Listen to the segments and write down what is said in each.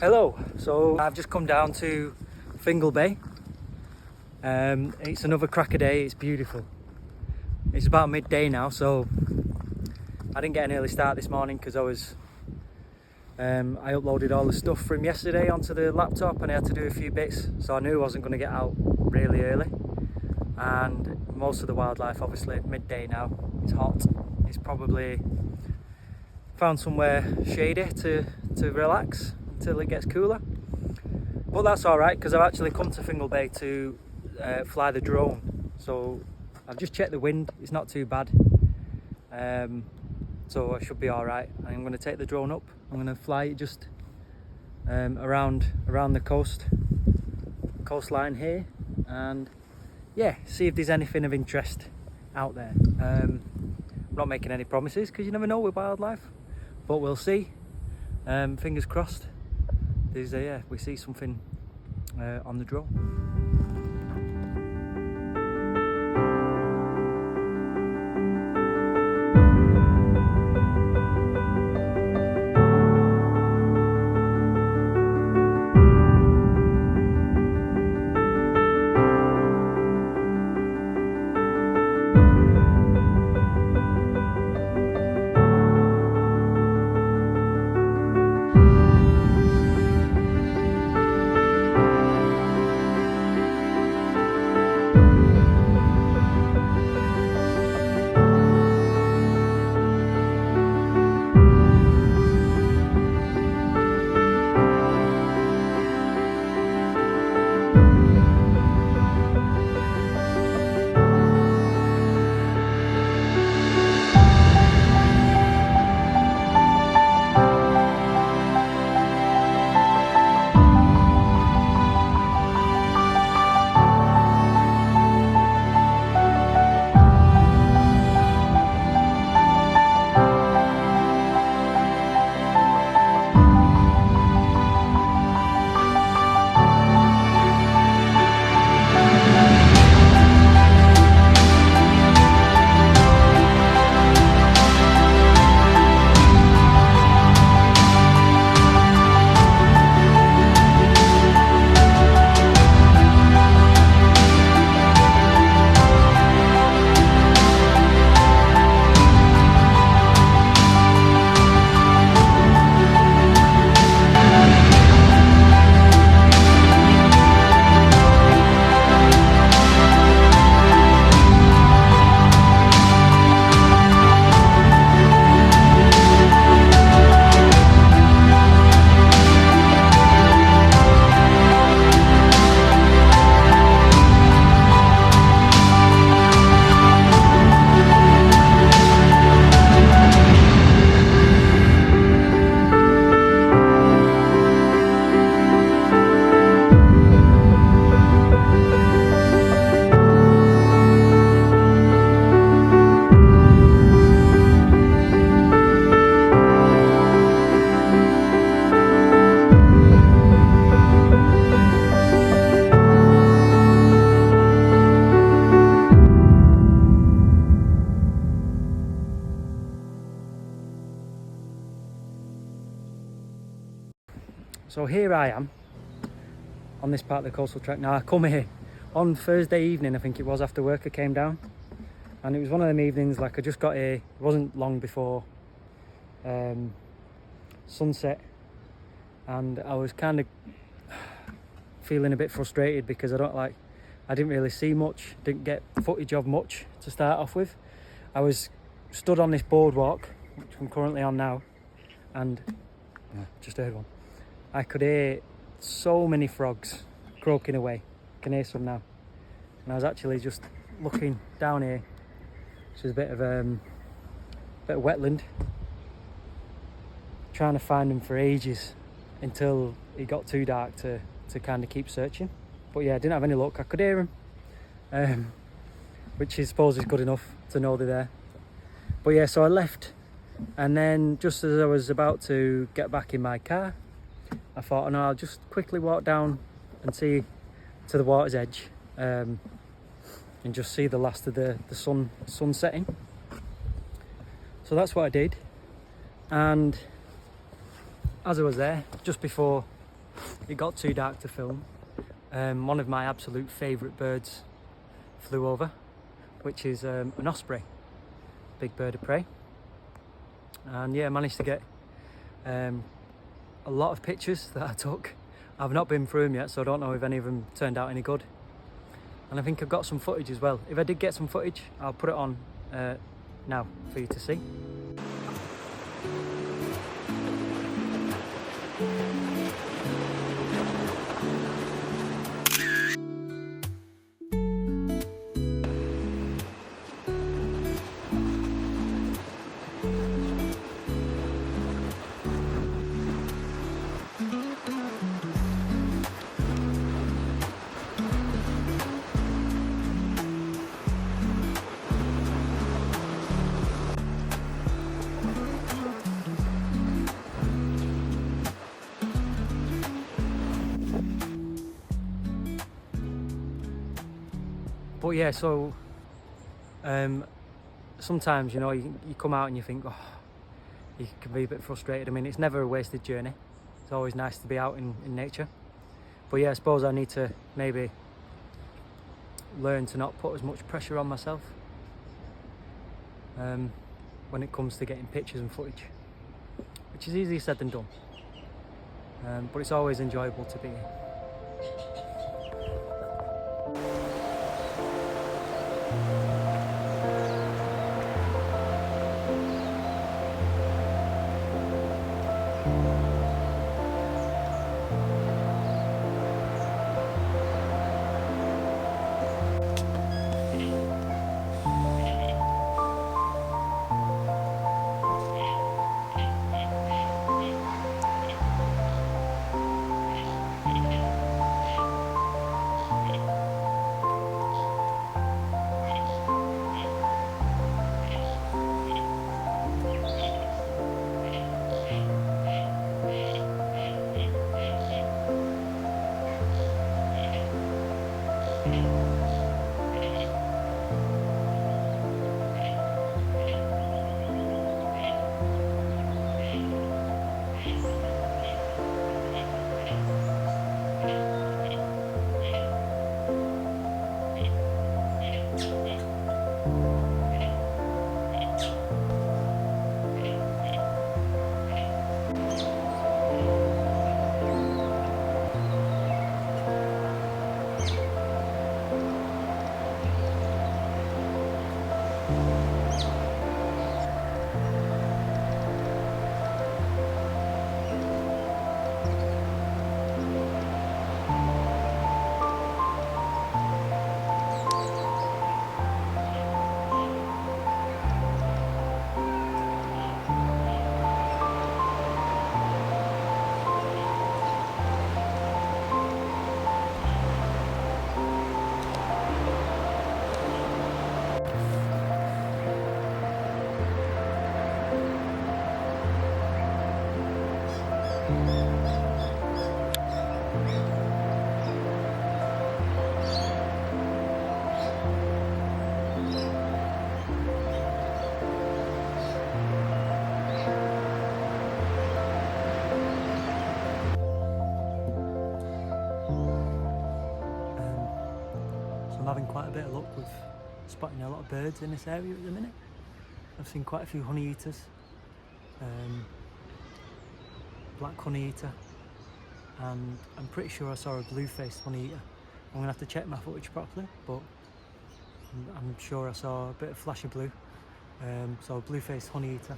Hello, so I've just come down to Fingal Bay. It's another cracker day, it's beautiful. It's about midday now, so I didn't get an early start this morning because I uploaded all the stuff from yesterday onto the laptop and I had to do a few bits, so I knew I wasn't going to get out really early. And most of the wildlife, obviously, midday now, it's hot. It's probably found somewhere shady to relax until it gets cooler, but that's all right because I've actually come to Fingal Bay to fly the drone. So I've just checked the wind, it's not too bad, so I should be all right. I'm going to take the drone up, I'm going to fly it just around the coastline here, and yeah, see if there's anything of interest out there. I'm not making any promises because you never know with wildlife, but we'll see. Fingers crossed we see something on the drone. So here I am on this part of the coastal track. Now I come here on Thursday evening, I think it was, after work I came down, and it was one of them evenings, like I just got here, it wasn't long before sunset, and I was kind of feeling a bit frustrated because I didn't really see much, didn't get footage of much to start off with. I was stood on this boardwalk, which I'm currently on now, and just heard one. I could hear so many frogs croaking away. I can hear some now. And I was actually just looking down here, which is a bit of wetland, trying to find them for ages until it got too dark to kind of keep searching. But yeah, I didn't have any luck. I could hear them, which I suppose is good enough to know they're there. But yeah, so I left, and then just as I was about to get back in my car, I thought, oh no, I'll just quickly walk down and see to the water's edge, and just see the last of the sun setting. So that's what I did, and as I was there, just before it got too dark to film. One of my absolute favourite birds flew over, which is an osprey, big bird of prey. And yeah, I managed to get a lot of pictures that I took. I've not been through them yet, so I don't know if any of them turned out any good. And I think I've got some footage as well. If I did get some footage, I'll put it on now for you to see. But yeah, so sometimes, you know, you come out and you think, oh, you can be a bit frustrated. I mean, it's never a wasted journey. It's always nice to be out in nature. But yeah, I suppose I need to maybe learn to not put as much pressure on myself when it comes to getting pictures and footage, which is easier said than done. But it's always enjoyable to be here. I'm having quite a bit of luck with spotting a lot of birds in this area at the minute. I've seen quite a few honey eaters, black honey eater, and I'm pretty sure I saw a blue-faced honey eater. I'm gonna have to check my footage properly, but I'm sure I saw a bit of flash of blue. So a blue-faced honey eater,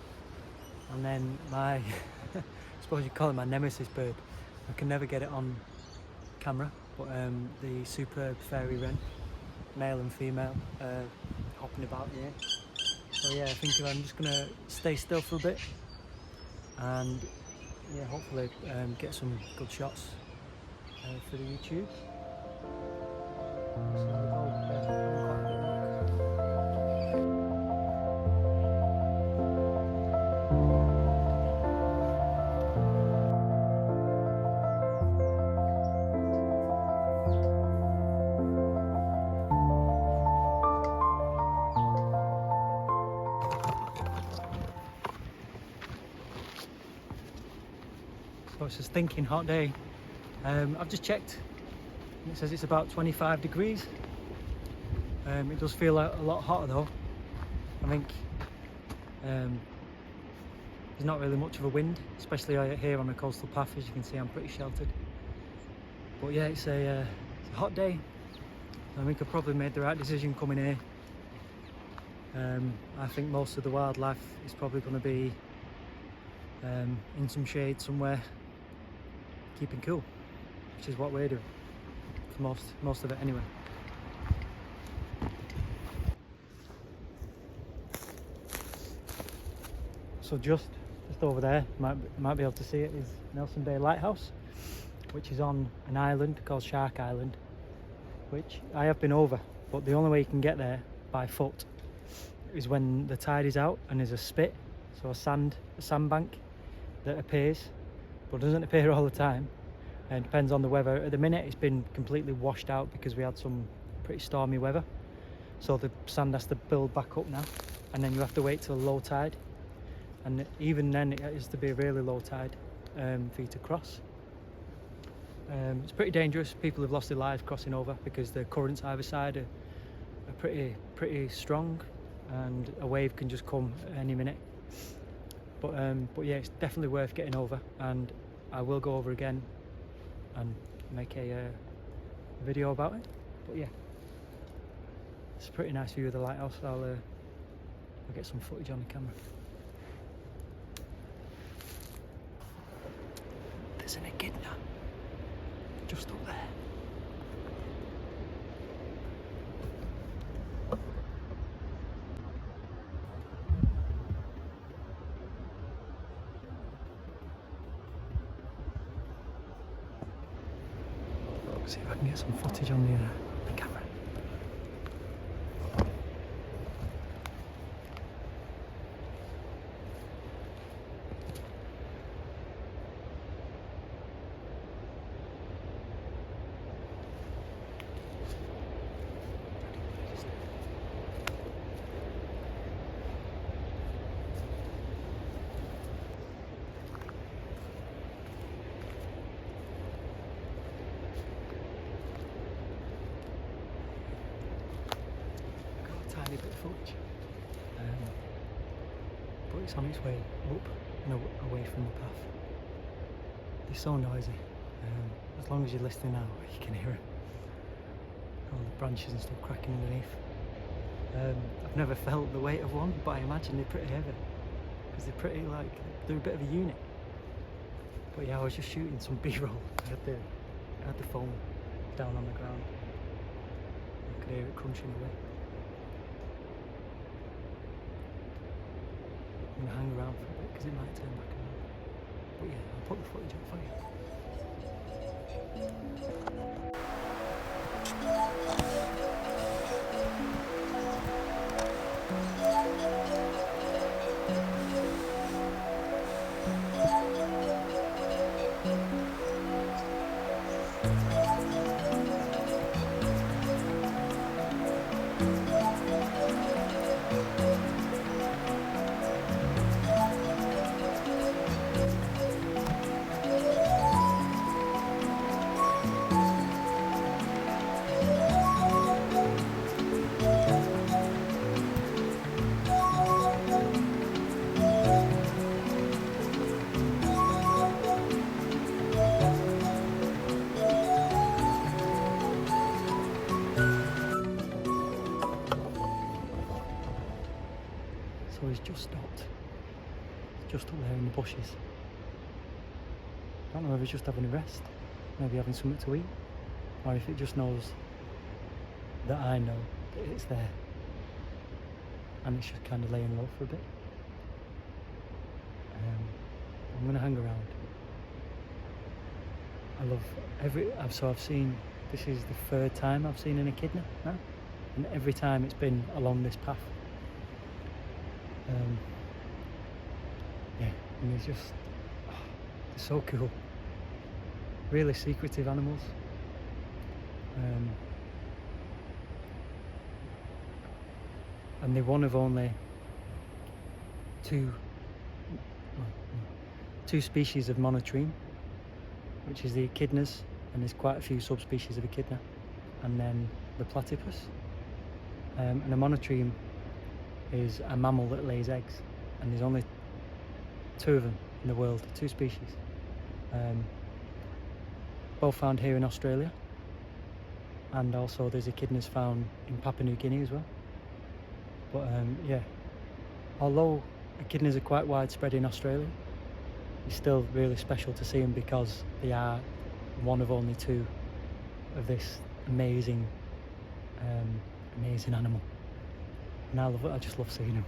and then my, I suppose you'd call it my nemesis bird. I can never get it on camera, but the superb fairy wren, male and female, hopping about here. So yeah, I think I'm just gonna stay still for a bit, and yeah, hopefully get some good shots for the YouTube. So we'll go, quite a bit of luck. So it's a stinking hot day, I've just checked, and it says it's about 25 degrees. It does feel a lot hotter though. I think there's not really much of a wind, especially here on the coastal path. As you can see, I'm pretty sheltered. But yeah, it's a hot day. I think I probably made the right decision coming here. I think most of the wildlife is probably going to be in some shade somewhere, keeping cool, which is what we're doing for most of it anyway. So just over there, might be able to see it, is Nelson Bay Lighthouse, which is on an island called Shark Island, which I have been over, but the only way you can get there by foot is when the tide is out and there's a spit, so a sandbank that appears, but doesn't appear all the time, and it depends on the weather. At the minute it's been completely washed out because we had some pretty stormy weather, so the sand has to build back up now, and then you have to wait till low tide, and even then it has to be a really low tide for you to cross. It's pretty dangerous. People have lost their lives crossing over because the currents either side are pretty strong, and a wave can just come at any minute. But yeah, it's definitely worth getting over, and I will go over again and make a video about it. But yeah, it's a pretty nice view of the lighthouse. I'll get some footage on the camera. There's an echidna just up there. See if I can get some footage on the camera. Tiny bit of footage, but it's on its way up and away from the path. They're so noisy. As long as you're listening now, you can hear it. All the branches and stuff cracking underneath. I've never felt the weight of one, but I imagine they're pretty heavy because they're pretty they're a bit of a unit. But yeah, I was just shooting some B-roll. I had the phone down on the ground. I could hear it crunching away. I'm going to hang around for a bit because it might turn back around. But yeah, I'll put the footage up for you. So he's just stopped, just up there in the bushes. I don't know if he's just having a rest, maybe having something to eat, or if it just knows that I know that it's there, and it's just kind of laying low for a bit. I'm going to hang around. I love so I've seen, this is the third time I've seen an echidna now, and every time it's been along this path. Yeah, and they're just, they're so cool. Really secretive animals. And they're one of only two species of monotreme, which is the echidnas and there's quite a few subspecies of echidna, and then the platypus. And a monotreme is a mammal that lays eggs, and there's only 2 of them in the world, 2 species. Both found here in Australia, and also there's echidnas found in Papua New Guinea as well. But yeah, although echidnas are quite widespread in Australia, it's still really special to see them because they are one of only 2 of this amazing animal, and I just love seeing them.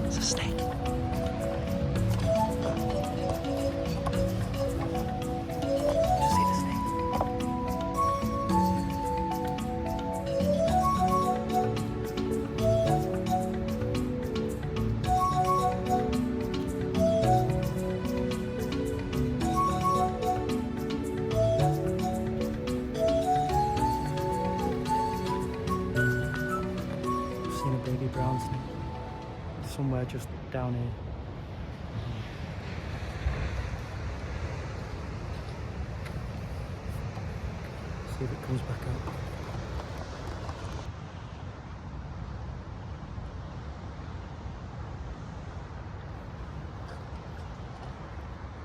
It's a snake. Brown snake somewhere just down here. See if it comes back out.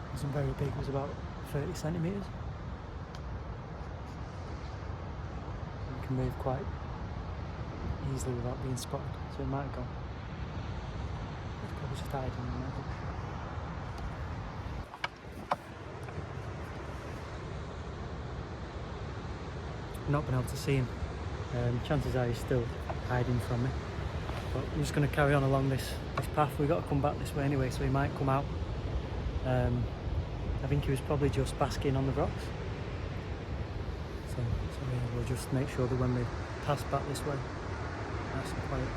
It wasn't very big, it was about 30 centimetres. You can move quite easily without being spotted, so it might have gone. It's probably just hiding in there. Not been able to see him. Chances are he's still hiding from me. But I'm just going to carry on along this path. We've got to come back this way anyway, so he might come out. I think he was probably just basking on the rocks. So yeah, we'll just make sure that when we pass back this way, nice and quiet.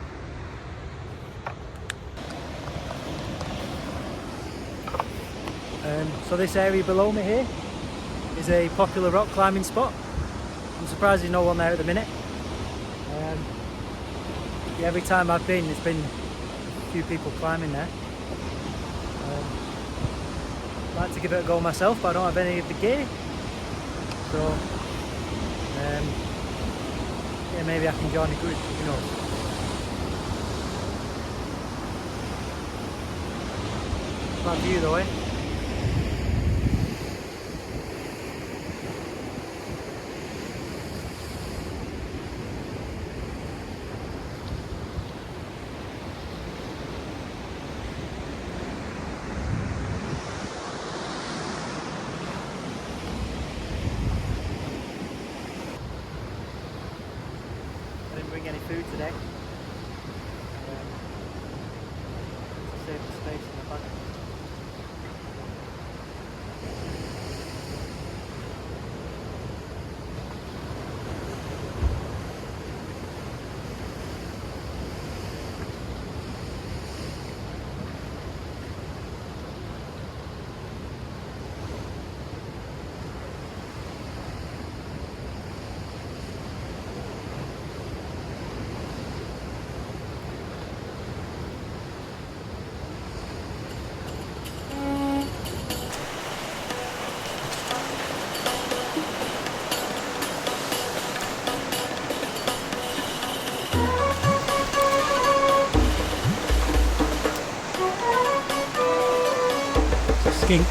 So this area below me here is a popular rock climbing spot. I'm surprised there's no one there at the minute. Yeah, every time I've been, there's been a few people climbing there. I'd like to give it a go myself, but I don't have any of the gear. So yeah, maybe I can join a group, who knows. Bad view though, eh? I didn't bring any food today. To save the space in the bag. Skink.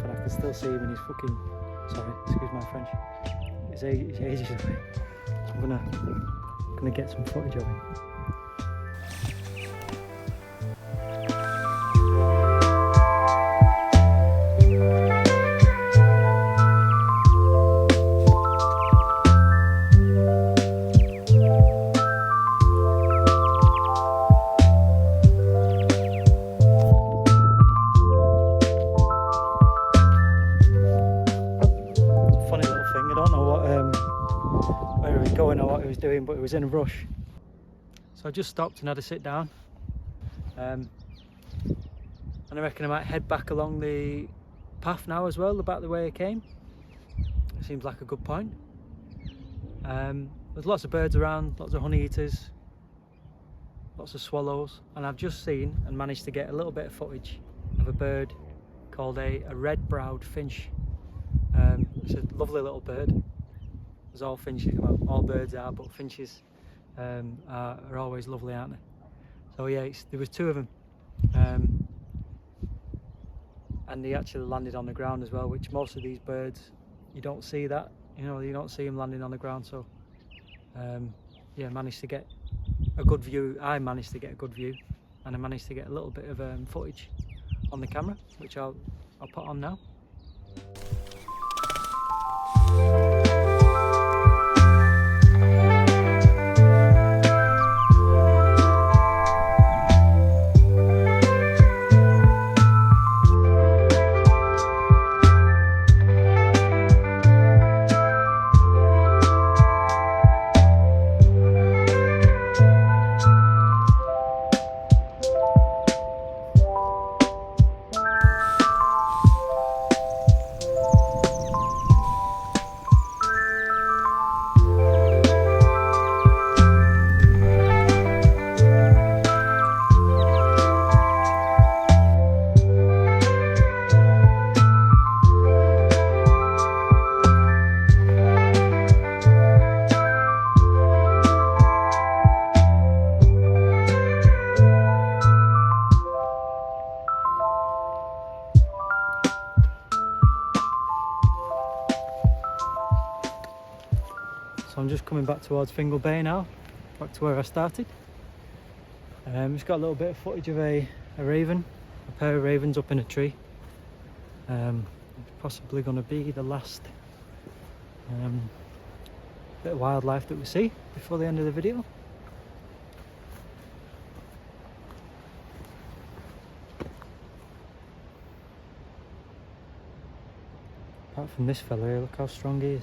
and I can still see him in his fucking, sorry, excuse my French, his ages away. So I'm gonna get some footage of him. Doing, but it was in a rush, so I just stopped and had a sit down, and I reckon I might head back along the path now as well, about the way I came. It seems like a good point. There's lots of birds around, lots of honey eaters, lots of swallows, and I've just seen and managed to get a little bit of footage of a bird called a red-browed finch. It's a lovely little bird. As all finches, well, all birds are, but finches are always lovely, aren't they? So yeah, there was 2 of them, and they actually landed on the ground as well, which most of these birds, you don't see that, you know, you don't see them landing on the ground. So yeah, managed to get a good view. I managed to get a good view, and I managed to get a little bit of footage on the camera, which I'll put on now. So I'm just coming back towards Fingal Bay now, back to where I started. Just got a little bit of footage of a raven, a pair of ravens up in a tree. Possibly going to be the last bit of wildlife that we see before the end of the video. Apart from this fella here, look how strong he is.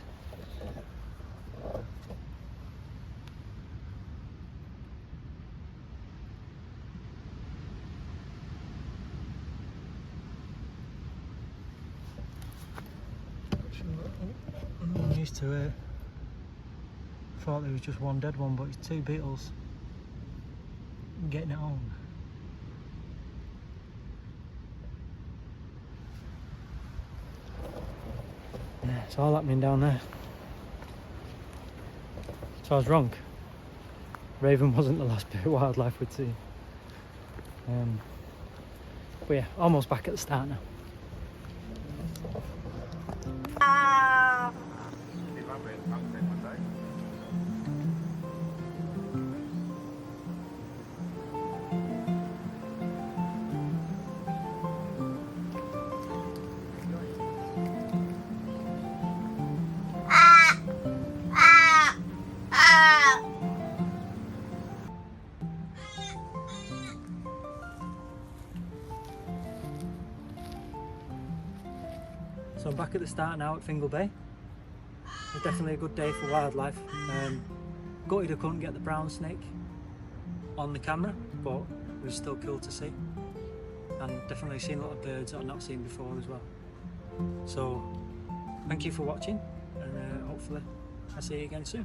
I'm used to it. Thought there was just one dead one, but it's 2 beetles getting it on. Yeah, it's all happening down there. So I was wrong. Raven wasn't the last bit of wildlife we'd see. But yeah, almost back at the start now. So I'm back at the start now at Fingal Bay. It's definitely a good day for wildlife. Gutted I couldn't get the brown snake on the camera, but it was still cool to see. And definitely seen a lot of birds that I've not seen before as well. So thank you for watching, and hopefully I'll see you again soon.